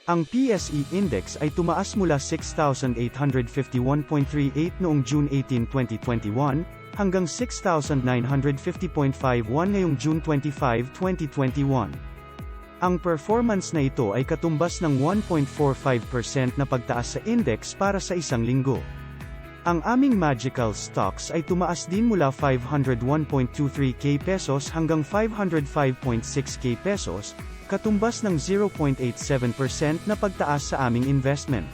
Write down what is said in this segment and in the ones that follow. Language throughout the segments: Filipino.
Ang PSE Index ay tumaas mula 6,851.38 noong June 18, 2021, hanggang 6,950.51 ngayong June 25, 2021. Ang performance na ito ay katumbas ng 1.45% na pagtaas sa index para sa isang linggo. Ang aming magical stocks ay tumaas din mula 501.23k pesos hanggang 505.6k pesos, katumbas ng 0.87% na pagtaas sa aming investment.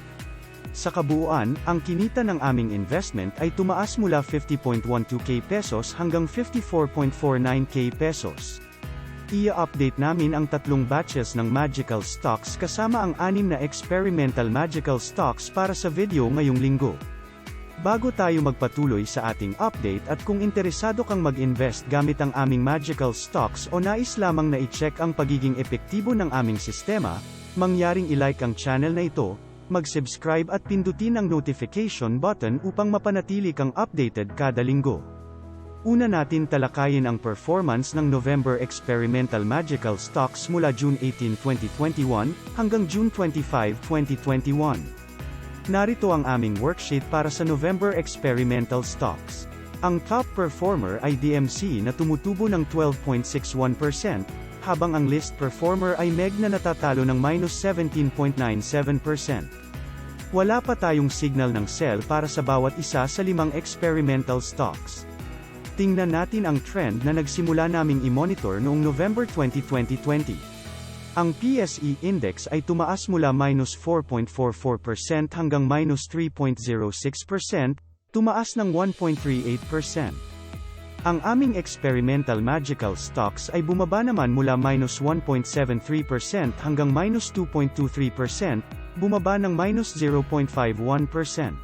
Sa kabuuan, ang kinita ng aming investment ay tumaas mula 50.12k pesos hanggang 54.49k pesos. I-update namin ang 3 batches ng magical stocks kasama ang 6 na experimental magical stocks para sa video ngayong linggo. Bago tayo magpatuloy sa ating update at kung interesado kang mag-invest gamit ang aming magical stocks o nais lamang na i-check ang pagiging epektibo ng aming sistema, mangyaring i-like ang channel na ito, mag-subscribe at pindutin ang notification button upang mapanatili kang updated kada linggo. Una natin talakayin ang performance ng November experimental magical stocks mula June 18, 2021, hanggang June 25, 2021. Narito ang aming worksheet para sa November experimental stocks. Ang top performer ay DMC na tumutubo ng 12.61%, habang ang list performer ay MEG na natatalo ng -17.97%. Wala pa tayong signal ng sell para sa bawat isa sa 5 experimental stocks. Tingnan natin ang trend na nagsimula naming i-monitor noong November 2020. Ang PSE Index ay tumaas mula -4.44% hanggang -3.06%, tumaas ng 1.38%. Ang aming experimental magical stocks ay bumaba naman mula -1.73% hanggang -2.23%, bumaba ng -0.51%.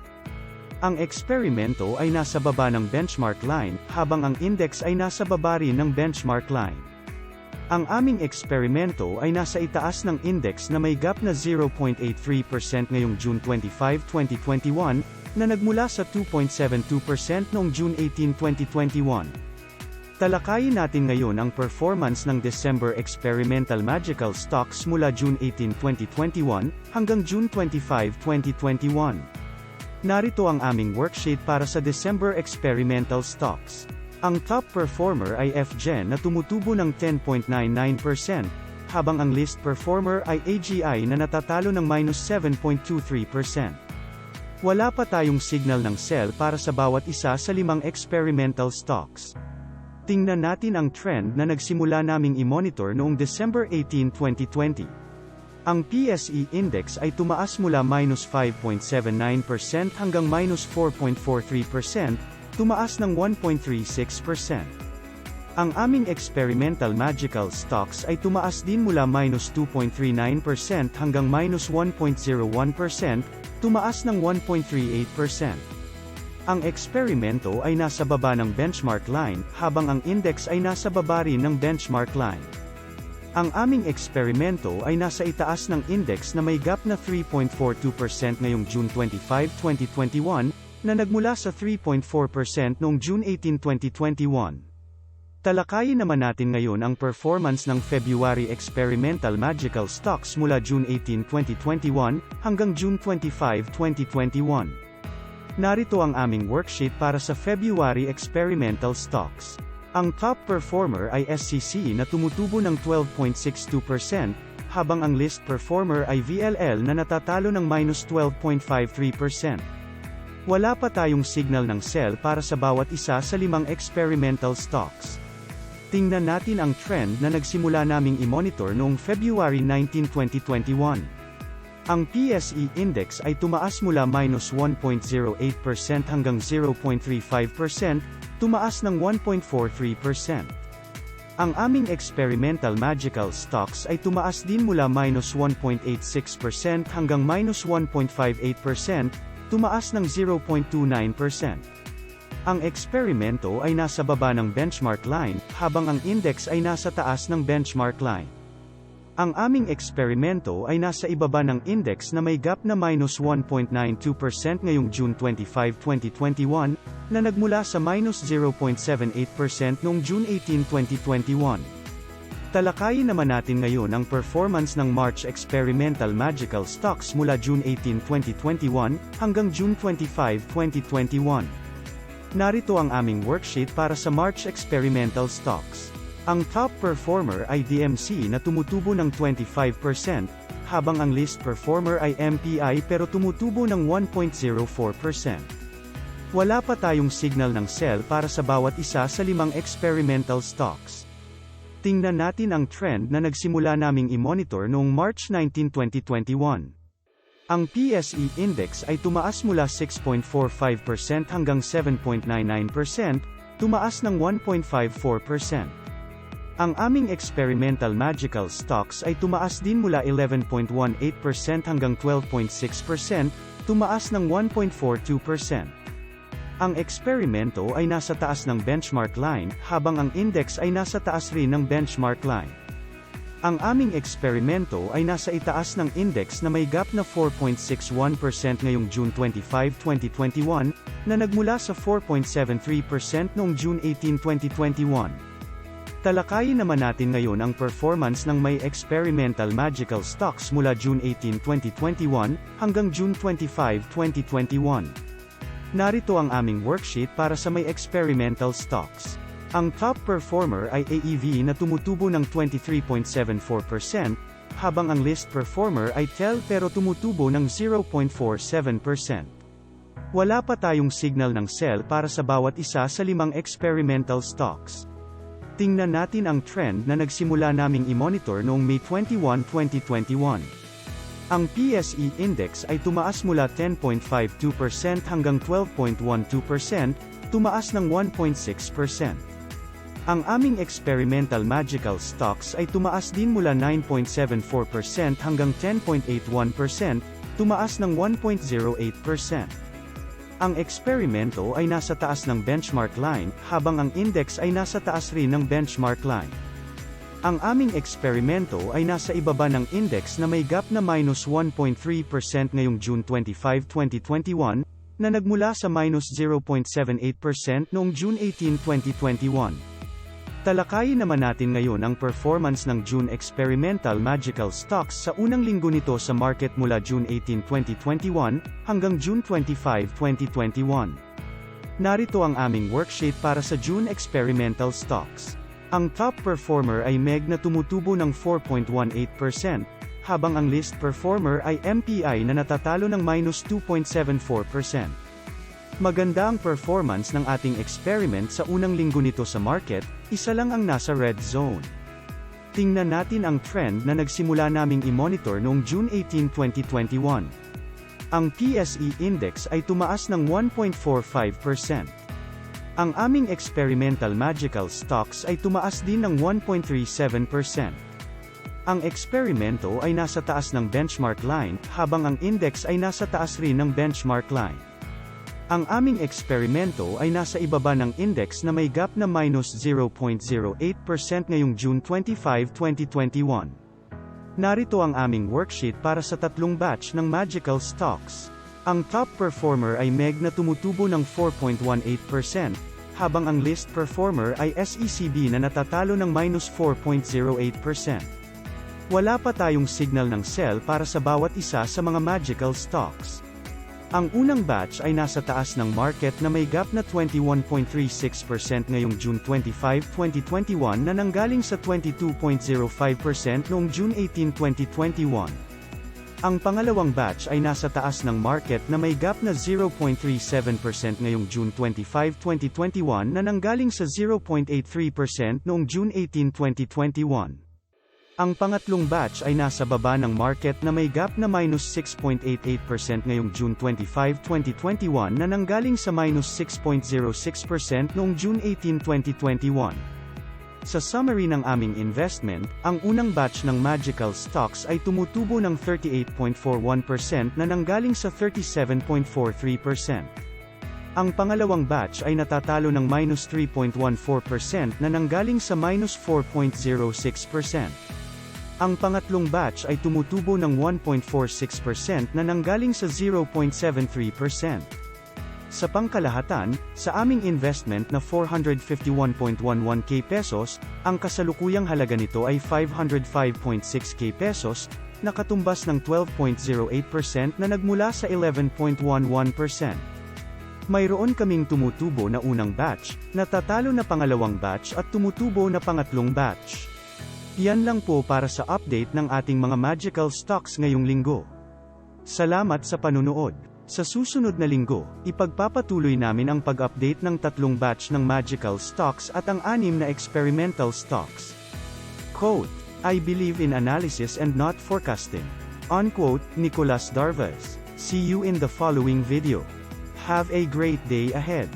Ang eksperimento ay nasa baba ng benchmark line, habang ang index ay nasa baba rin ng benchmark line. Ang aming eksperimento ay nasa itaas ng index na may gap na 0.83% ngayong June 25, 2021, na nagmula sa 2.72% noong June 18, 2021. Talakayin natin ngayon ang performance ng December experimental magical stocks mula June 18, 2021, hanggang June 25, 2021. Narito ang aming worksheet para sa December experimental stocks. Ang top performer ay FGen na tumutubo ng 10.99%, habang ang list performer ay AGI na natatalo ng -7.23%. Wala pa tayong signal ng sell para sa bawat isa sa 5 experimental stocks. Tingnan natin ang trend na nagsimula naming i-monitor noong December 18, 2020. Ang PSE Index ay tumaas mula -5.79% hanggang -4.43%, tumaas ng 1.36%. Ang aming experimental magical stocks ay tumaas din mula -2.39% hanggang -1.01%, tumaas ng 1.38%. Ang eksperimento ay nasa baba ng benchmark line, habang ang index ay nasa baba rin ng benchmark line. Ang aming eksperimento ay nasa itaas ng index na may gap na 3.42% ngayong June 25, 2021, na nagmula sa 3.4% noong June 18, 2021. Talakayin naman natin ngayon ang performance ng February experimental magical stocks mula June 18, 2021, hanggang June 25, 2021. Narito ang aming worksheet para sa February experimental stocks. Ang top performer ay SCC na tumutubo ng 12.62%, habang ang list performer ay VLL na natatalo ng -12.53%. Wala pa tayong signal ng sell para sa bawat isa sa 5 experimental stocks. Tingnan natin ang trend na nagsimula naming i-monitor noong February 19, 2021. Ang PSE Index ay tumaas mula -1.08% hanggang 0.35%, tumaas ng 1.43%. Ang aming experimental magical stocks ay tumaas din mula -1.86% hanggang -1.58%, tumaas ng 0.29%. Ang eksperimento ay nasa baba ng benchmark line, habang ang index ay nasa taas ng benchmark line. Ang aming eksperimento ay nasa ibaba ng index na may gap na -1.92% ngayong June 25, 2021, na nagmula sa -0.78% noong June 18, 2021. Talakayin naman natin ngayon ang performance ng March Experimental Magical Stocks mula June 18, 2021, hanggang June 25, 2021. Narito ang aming worksheet para sa March Experimental Stocks. Ang top performer ay DMC na tumutubo ng 25%, habang ang least performer ay MPI pero tumutubo ng 1.04%. Wala pa tayong signal ng sell para sa bawat isa sa 5 experimental stocks. Tingnan natin ang trend na nagsimula naming i-monitor noong March 19, 2021. Ang PSE Index ay tumaas mula 6.45% hanggang 7.99%, tumaas ng 1.54%. Ang aming experimental magical stocks ay tumaas din mula 11.18% hanggang 12.6%, tumaas ng 1.42%. Ang eksperimento ay nasa taas ng benchmark line, habang ang index ay nasa taas rin ng benchmark line. Ang aming eksperimento ay nasa itaas ng index na may gap na 4.61% ngayong June 25, 2021, na nagmula sa 4.73% noong June 18, 2021. Talakayin naman natin ngayon ang performance ng may experimental magical stocks mula June 18, 2021, hanggang June 25, 2021. Narito ang aming worksheet para sa may experimental stocks. Ang top performer ay AEV na tumutubo ng 23.74%, habang ang least performer ay TEL pero tumutubo ng 0.47%. Wala pa tayong signal ng sell para sa bawat isa sa 5 experimental stocks. Tingnan natin ang trend na nagsimula naming i-monitor noong May 21, 2021. Ang PSE Index ay tumaas mula 10.52% hanggang 12.12%, tumaas ng 1.6%. Ang aming experimental magical stocks ay tumaas din mula 9.74% hanggang 10.81%, tumaas ng 1.08%. Ang eksperimento ay nasa taas ng benchmark line, habang ang index ay nasa taas rin ng benchmark line. Ang aming eksperimento ay nasa ibaba ng index na may gap na minus 1.3% ngayong June 25, 2021, na nagmula sa minus 0.78% noong June 18, 2021. Talakayin naman natin ngayon ang performance ng June Experimental Magical Stocks sa unang linggo nito sa market mula June 18, 2021, hanggang June 25, 2021. Narito ang aming worksheet para sa June Experimental Stocks. Ang top performer ay MEG na tumutubo ng 4.18%, habang ang least performer ay MPI na natatalo ng minus 2.74%. Maganda ang performance ng ating experiment sa unang linggo nito sa market, isa lang ang nasa red zone. Tingnan natin ang trend na nagsimula naming i-monitor noong June 18, 2021. Ang PSE Index ay tumaas ng 1.45%. Ang aming experimental magical stocks ay tumaas din ng 1.37%. Ang eksperimento ay nasa taas ng benchmark line, habang ang index ay nasa taas rin ng benchmark line. Ang aming eksperimento ay nasa ibaba ng index na may gap na minus 0.08% ngayong June 25, 2021. Narito ang aming worksheet para sa tatlong batch ng magical stocks. Ang top performer ay MEG na tumutubo ng 4.18%, habang ang least performer ay SECB na natatalo ng minus 4.08%. Wala pa tayong signal ng sell para sa bawat isa sa mga magical stocks. Ang unang batch ay nasa taas ng market na may gap na 21.36% ngayong June 25, 2021 na nanggaling sa 22.05% noong June 18, 2021. Ang pangalawang batch ay nasa taas ng market na may gap na 0.37% ngayong June 25, 2021 na nanggaling sa 0.83% noong June 18, 2021. Ang pangatlong batch ay nasa baba ng market na may gap na minus 6.88% ngayong June 25, 2021 na nanggaling sa minus 6.06% noong June 18, 2021. Sa summary ng aming investment, ang unang batch ng magical stocks ay tumutubo ng 38.41% na nanggaling sa 37.43%. Ang pangalawang batch ay natatalo ng minus 3.14% na nanggaling sa minus 4.06%. Ang pangatlong batch ay tumutubo ng 1.46% na nanggaling sa 0.73%. Sa pangkalahatan, sa aming investment na 451.11k pesos, ang kasalukuyang halaga nito ay 505.6k pesos, na katumbas ng 12.08% na nagmula sa 11.11%. Mayroon kaming tumutubo na unang batch, natatalo na pangalawang batch at tumutubo na pangatlong batch. Yan lang po para sa update ng ating mga magical stocks ngayong linggo. Salamat sa panunood. Sa susunod na linggo, ipagpapatuloy namin ang pag-update ng 3 batch ng magical stocks at ang 6 na experimental stocks. Quote, I believe in analysis and not forecasting. Unquote, Nicolas Darvas. See you in the following video. Have a great day ahead.